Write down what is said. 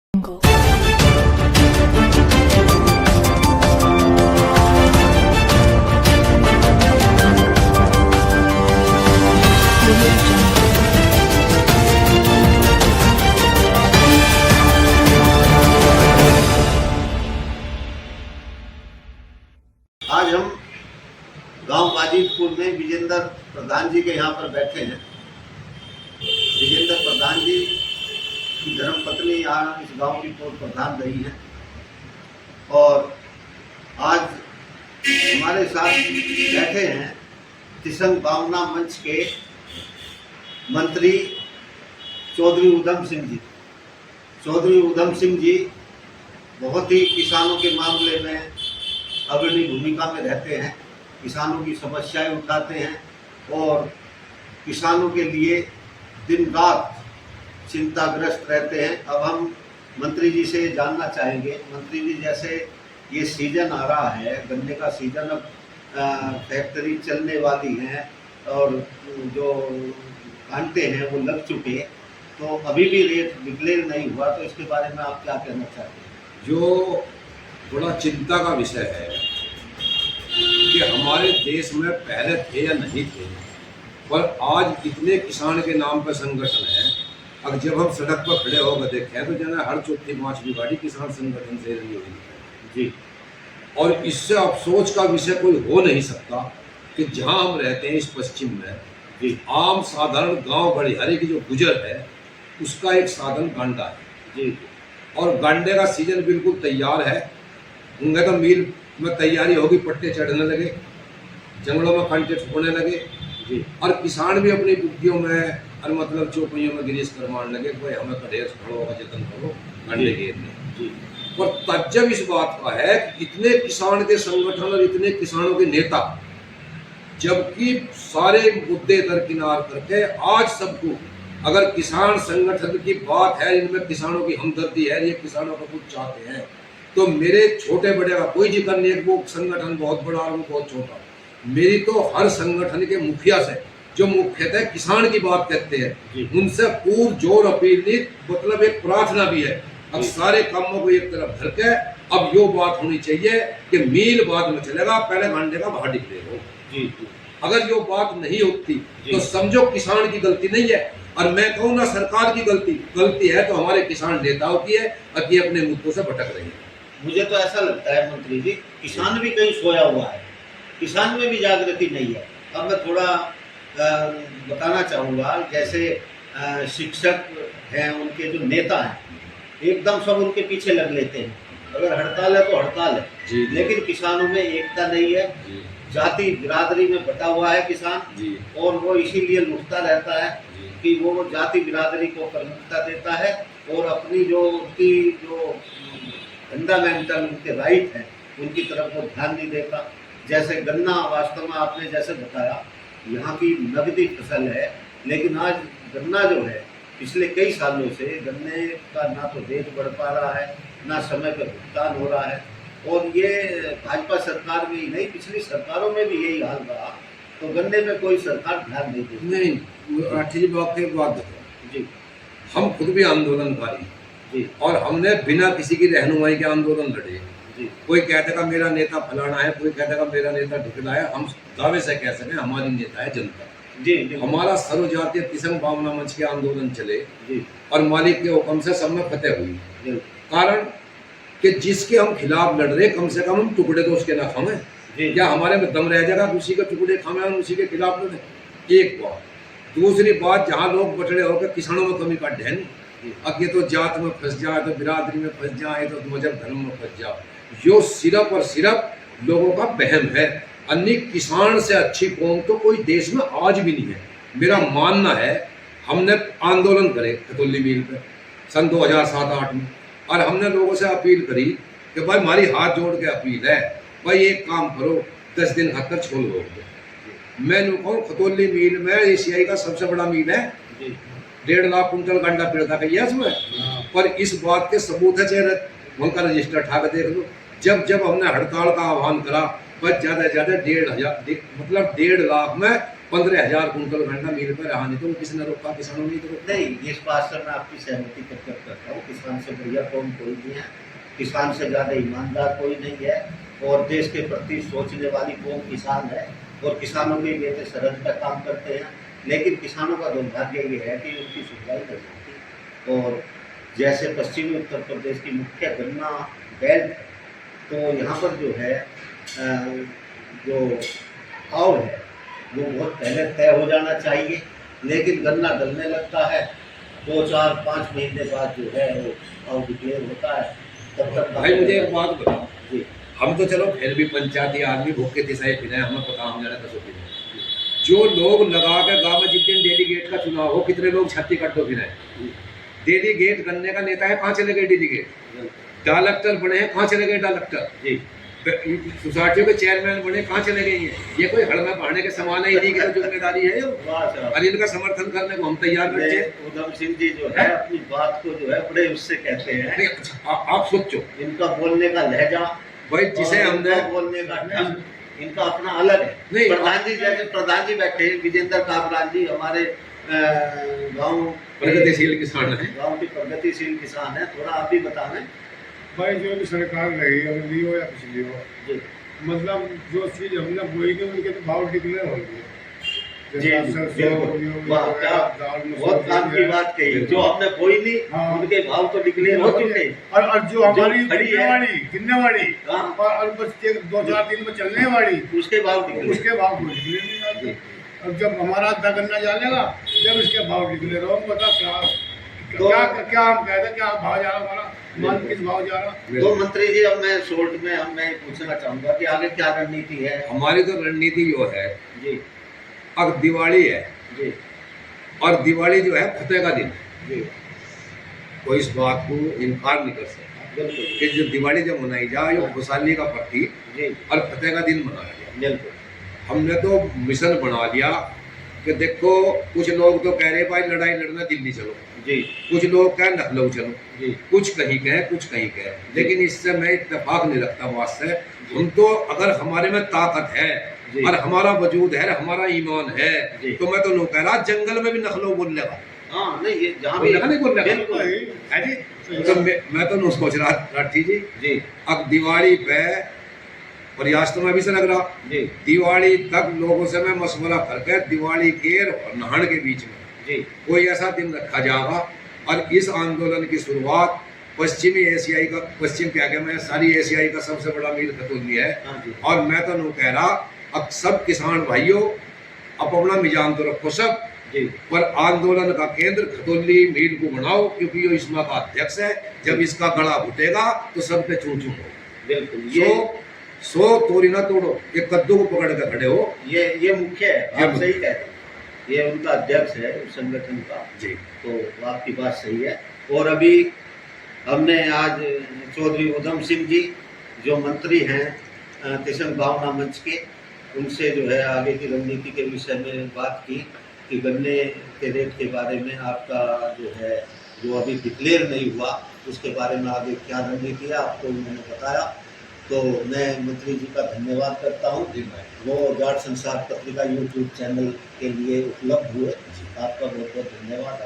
आज हम गांव बाजीपुर में विजेंद्र प्रधान जी के यहाँ पर बैठे हैं। विजेंद्र प्रधान जी की धर्मपत्नी यहाँ इस गांव की पूर्व प्रधान रही हैं और आज हमारे साथ बैठे हैं तिसंग भावना मंच के मंत्री चौधरी उधम सिंह जी। चौधरी उधम सिंह जी बहुत ही किसानों के मामले में अग्रणी भूमिका में रहते हैं, किसानों की समस्याएं उठाते हैं और किसानों के लिए दिन रात चिंताग्रस्त रहते हैं। अब हम मंत्री जी से जानना चाहेंगे, मंत्री जी जैसे ये सीजन आ रहा है, गन्ने का सीजन, अब फैक्ट्री चलने वाली है और जो घंटे हैं वो लग चुके, तो अभी भी रेट डिक्लेयर नहीं हुआ, तो इसके बारे में आप क्या कहना चाहते हैं? जो बड़ा चिंता का विषय है कि हमारे देश में पहले थे या नहीं थे, पर आज इतने किसान के नाम पर संगठन है। अब जब हम सड़क पर खड़े होकर देखें तो जाना हर चौथी पांचवी गाड़ी किसान संगठन से रही हुई है जी। और इससे अफसोस का विषय कोई हो नहीं सकता कि जहां हम रहते हैं इस पश्चिम में जी, आम साधारण गांव बड़ियारी की जो गुजर है उसका एक साधन गांडा है जी। और गांडे का सीजन बिल्कुल तैयार है, होंगे तो मील में तैयारी होगी, पट्टे चढ़ने लगे, जंगलों में कांटे ठोकने लगे जी। और किसान भी अपनी बुद्धियों में और मतलब चौपइयों में गिरीश करवाने लगे, भाई हमें कढ़ेर खड़ो का जतन करो गांडे घेरने जी। और तज्जब इस बात का है कि इतने किसान के संगठन और इतने किसानों के नेता, जबकि सारे मुद्दे दरकिनार करके आज सबको अगर किसान संगठन की बात है, इनमें किसानों की हमदर्दी है, ये किसानों को कुछ चाहते हैं, तो मेरे छोटे बड़े का कोई जिक्र नहीं है। वो संगठन बहुत बड़ा और वो बहुत छोटा, मेरी तो हर संगठन के मुखिया से जो मुख्यतः किसान की बात कहते हैं उनसे पूर्ण जोर अपील नहीं, मतलब एक प्रार्थना भी है। अब सारे कामों को एक तरफ धर के अब यो बात होनी चाहिए कि मील बाद में चलेगा, पहले घंटे का बाहर निकले हो जी। अगर यो बात नहीं होती तो समझो किसान की गलती नहीं है, और मैं कहूँ ना सरकार की गलती है तो हमारे किसान नेताओं की है और ये अपने मुद्दों से भटक रहे हैं। मुझे तो ऐसा लगता है मंत्री जी, किसान भी कहीं सोया हुआ है, किसान में भी जागृति नहीं है। अब मैं थोड़ा बताना चाहूँगा, जैसे शिक्षक हैं, उनके जो नेता हैं एकदम सब उनके पीछे लग लेते हैं, अगर हड़ताल है तो हड़ताल है जी। लेकिन किसानों में एकता नहीं है जी। जाति बिरादरी में बटा हुआ है किसान जी। और वो इसीलिए लुटता रहता है कि वो जाति बिरादरी को प्राथमिकता देता है और अपनी जो उनकी जो फंडामेंटल उनके राइट हैं उनकी तरफ वो ध्यान नहीं देता। जैसे गन्ना, वास्तव में आपने जैसे बताया यहाँ की नगदी फसल है, लेकिन आज गन्ना जो है पिछले कई सालों से गन्ने का ना तो रेट बढ़ पा रहा है, ना समय पर भुगतान हो रहा है। और ये भाजपा सरकार में ही नहीं, पिछली सरकारों में भी यही हाल रहा, तो गन्ने में कोई सरकार ध्यान नहीं देती। नहीं, राठी जी बात देखो जी, हम खुद भी आंदोलनकारी जी, और हमने बिना किसी की रहनुमाई के आंदोलन लड़े जी। कोई कहता का मेरा नेता फलाना है, कोई कहता का मेरा नेता ढिकला है, हम दावे से कह सकें हमारी नेता है जनता जी। हमारा सर्वजातीय तिसंग भावना मंच के आंदोलन चले जी, और मालिक के हुक्म से सब में फतेह हुई। कारण कि जिसके हम खिलाफ लड़ रहे, कम से कम हम टुकड़े तो उसके ना खाएं, क्या हमारे में दम रह जाएगा उसी के टुकड़े खाएं, हम उसी के खिलाफ लड़े। एक बात, दूसरी बात, जहाँ लोग बटड़े होकर किसानों में कमी काट है नहीं, अब ये तो जात में फंस जाए, तो बिरादरी में फंस जाए, तो मजहब धर्म में फंस जाए, यो सिर्फ और सिर्फ लोगों का वहम है। अन्य किसान से अच्छी कौम तो कोई देश में आज भी नहीं है। मेरा मानना है, हमने आंदोलन करे खतौली मील पे सन 2007-8 में, और हमने लोगों से अपील करी कि भाई हमारी हाथ जोड़ के अपील है, भाई एक काम करो, 10 दिन खातर छोड़ दो। मैं कहूँ खतौली मील में एशियाई का सबसे बड़ा मील है, 1.5 लाख कुंटल गंडा पेड़ था कहिए उसमें, पर इस बात के सबूत है, चेहरे उनका रजिस्टर उठा के देख लो। जब जब हमने हड़ताल का आह्वान करा, बस ज़्यादा से ज़्यादा 1.5 लाख में 15,000 कुंटल गन्ना मिल पर रहा, नहीं तो किसने रोका? किसानों ने तो रोका नहीं, इस बात से मैं आपकी सहमति प्रकट करता हूँ। किसान से बढ़िया कौन कोई नहीं है, किसान से ज़्यादा ईमानदार कोई नहीं है, और देश के प्रति सोचने वाली कौन किसान है, और किसानों के लिए तो सरहद पर काम करते हैं। लेकिन किसानों का दुर्भाग्य ये है कि उनकी सुनवाई नहीं होती। और जैसे पश्चिमी उत्तर प्रदेश की मुख्य गन्ना बेल्ट है, तो यहाँ पर जो है जो भाव है वो बहुत पहले तय हो जाना चाहिए। लेकिन गन्ना गलने लगता है, 2, 4, 5 महीने बाद जो है वो भाव डिक्लेयर होता है, तब तक भाई मुझे एक बात बताओ, जी हम तो चलो फिर भी पंचायती आदमी भूखे तिसाए फिर हमें पता, हम जाने कसो फिर जो लोग लगा के गाँव में जिस दिन डेलीगेट का चुनाव हो, कितने लोग छाती कट दो फिर डेलीगेट करने का नेता है, कहाँ चले गए डेलीगेट? डायरेक्टर बने हैं, कहाँ चले गए डायरेक्टर? जी सोसाइटियों के चेयरमैन बने, कहाँ चले गए हैं? ये कोई हड़ना पढ़ने के समान है, इन्हीं की तो जिम्मेदारी है और इनका समर्थन करने को हम तैयार बैठे। उधम सिंह जी जो है अपनी बात को जो है बड़े उससे कहते हैं। आप सोचो इनका बोलने का लहजा, भाई जिसे हमने बोलने का ढंग इनका अपना अलग है। नहीं, प्रधान जी जैसे प्रधान जी बैठे हैं, विजेंद्र काबरान जी हमारे गांव प्रगतिशील किसान है, गांव के प्रगतिशील किसान है। थोड़ा आप भी बताएं भाई। जो भी सरकार रही अगली हो या पिछली हो, जी मतलब जो चीज हमने बोई थी उनके तो भाव डिक्लेयर हो गए। जी, वाह, क्या बहुत काम की बात कही। जो हमने बोई नहीं, हाँ। उनके भाव तो डिक्लेयर हो चुके। और जो हमारी खड़ी है, गिनने वाली हाँ। और बस 2-4 दिन में चलने वाली, उसके भाव डिक्लेयर, उसके भाव को डिक्लेयर नहीं आते। अब जब हमारा आधा गन्ना जानेगा, जब इसके भाव डिक्लेयर हो, मतलब क्या हम कहते हैं, क्या भाव जा रहा हमारा, मान किस भाव जा रहा। तो मंत्री जी अब मैं शॉर्ट में अब मैं पूछना चाहूंगा कि आगे क्या रणनीति है? हमारी तो रणनीति जो है, जी अब दिवाली है जी और दिवाली जो है फतेह का दिन, जी कोई इस बात को इनकार नहीं कर सकता बिल्कुल कि जो दिवाली जब मनाई जाए ये खुशहाली का प्रतीक जी और फतेह का दिन मनाया जाए। बिल्कुल हमने तो मिशन बना लिया कि देखो कुछ लोग तो कह रहे भाई लड़ाई लड़ना दिल्ली चलो, जी कुछ लोग कहें लखनऊ चलो, जी कुछ कहीं कहें कुछ कहीं कहें, लेकिन इससे मैं इत्तेफाक नहीं रखता बात से। हम तो अगर हमारे में ताकत है जी। और हमारा वजूद है, हमारा ईमान है, जी। तो मैं तो नहीं कह रहा जंगल में भी नखलो बोल लेगा, हाँ नहीं ये जहाँ बोल लेगा नहीं बोल लेगा बिल्कुल है जी। तो मैं तो नहीं सोच रहा राठी जी, जी अब दिवाली पे प्रयास तो मैं भी से लग रहा, जी दिवाली तक लोगों से मैं मशवरा करके दिवाली के और नहान के बीच में जी कोई ऐसा दिन रखा जाएगा और इस आंदोलन की शुरुआत पश्चिमी एशियाई का, पश्चिम क्या क्या मैं सारी एशियाई का सबसे बड़ा मील खतौली है। हाँ जी और मैं तो नहीं कह रहा, अब सब किसान भाइयों अब अपना मिजान तो रखो सब, जी पर आंदोलन का केंद्र खतौली मील को बनाओ, क्योंकि ये इसमा का अध्यक्ष है। जब इसका गला घुटेगा तो सब पे चूं चूं हो। बिल्कुल ये सो तोड़ी ना तोड़ो, ये कद्दू को पकड़ के खड़े हो। ये मुख्य है, आप सही कह रहे हैं। ये उनका अध्यक्ष है उस संगठन का जी, तो आपकी बात सही है। और अभी हमने आज चौधरी उधम सिंह जी जो मंत्री हैं किशन भावना मंच के, उनसे जो है आगे की रणनीति के विषय में बात की कि गन्ने के रेट के बारे में आपका जो है जो अभी डिक्लेयर नहीं हुआ उसके बारे में आगे क्या रणनीति है आपको उन्होंने बताया। तो मैं मंत्री जी का धन्यवाद करता हूँ। वो जाट संसार पत्रिका यूट्यूब चैनल के लिए उपलब्ध हुए। आपका बहुत बहुत धन्यवाद।